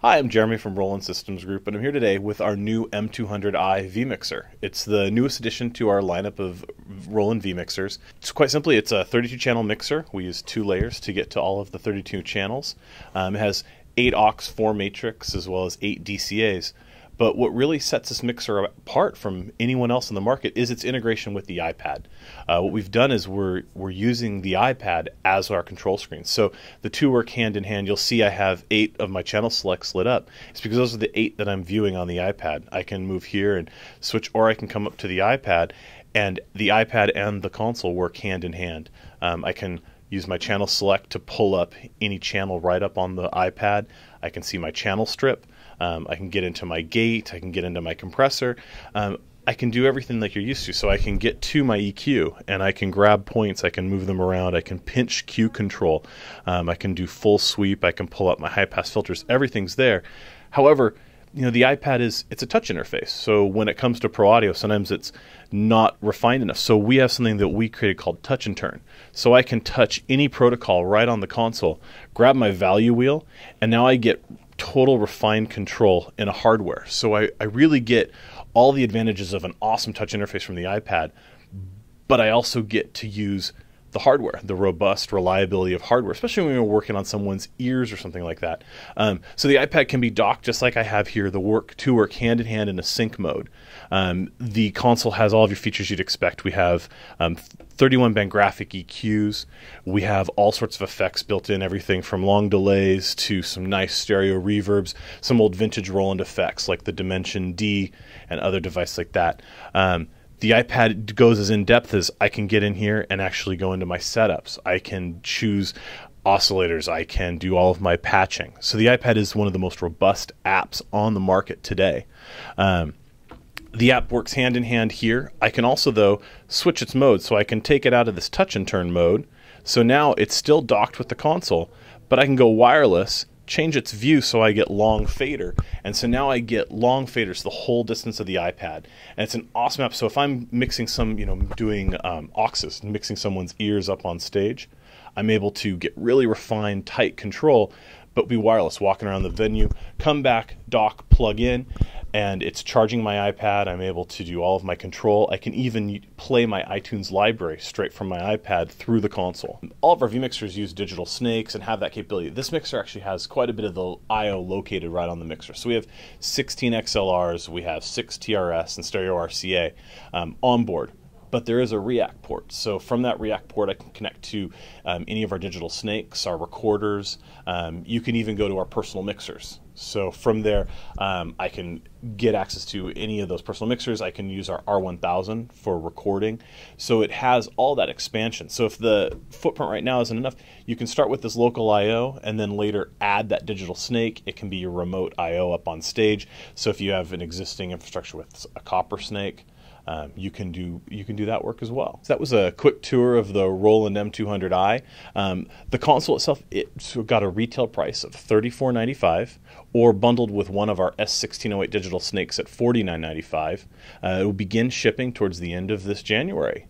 Hi, I'm Jeremy from Roland Systems Group, and I'm here today with our new M-200i vMixer. It's the newest addition to our lineup of Roland vMixers. It's quite simply, it's a 32-channel mixer. We use 2 layers to get to all of the 32 channels. It has 8 aux, 4 matrix, as well as 8 DCAs. But what really sets this mixer apart from anyone else in the market is its integration with the iPad. What we've done is we're using the iPad as our control screen. So the two work hand in hand. You'll see I have 8 of my channel selects lit up. It's because those are the 8 that I'm viewing on the iPad. I can move here and switch, or I can come up to the iPad, and the iPad and the console work hand in hand. I can use my channel select to pull up any channel right up on the iPad. I can see my channel strip. I can get into my gate. I can get into my compressor. I can do everything like you're used to. So I can get to my EQ and I can grab points. I can move them around. I can pinch Q control. I can do full sweep. I can pull up my high pass filters. Everything's there. However, the iPad it's a touch interface. So when it comes to pro audio, sometimes it's not refined enough. So we have something that we created called touch and turn. So I can touch any protocol right on the console, grab my value wheel, and now I get total refined control in a hardware. So I really get all the advantages of an awesome touch interface from the iPad, but I also get to use the hardware, the robust reliability of hardware, especially when we're working on someone's ears or something like that. So the iPad can be docked just like I have here, to work hand in hand in a sync mode. The console has all of your features you'd expect. We have 31 band graphic EQs. We have all sorts of effects built in, everything from long delays to some nice stereo reverbs, some old vintage Roland effects like the Dimension D and other devices like that. The iPad goes as in-depth as I can get in here and actually go into my setups. I can choose oscillators. I can do all of my patching. So the iPad is one of the most robust apps on the market today. The app works hand in hand here. I can also, though, switch its mode. So I can take it out of this touch and turn mode. So now it's still docked with the console, but I can go wireless, change its view so I get long fader, and so now I get long faders the whole distance of the iPad, and it's an awesome app. So if I'm mixing doing auxes, mixing someone's ears up on stage, I'm able to get really refined, tight control, but be wireless, walking around the venue, come back, dock, plug in, and it's charging my iPad. I'm able to do all of my control. I can even play my iTunes library straight from my iPad through the console. All of our vMixers use digital snakes and have that capability. This mixer actually has quite a bit of the I/O located right on the mixer. So we have 16 XLRs, we have 6 TRS and stereo RCA onboard. But there is a REAC port. So from that REAC port, I can connect to any of our digital snakes, our recorders. You can even go to our personal mixers. So from there, I can get access to any of those personal mixers. I can use our R1000 for recording. So it has all that expansion. So if the footprint right now isn't enough, you can start with this local I/O and then later add that digital snake. It can be your remote I/O up on stage. So if you have an existing infrastructure with a copper snake, you can do that work as well. So that was a quick tour of the Roland M-200i. The console itself, it's got a retail price of $34.95, or bundled with one of our S1608 digital snakes at $49.95. It will begin shipping towards the end of this January.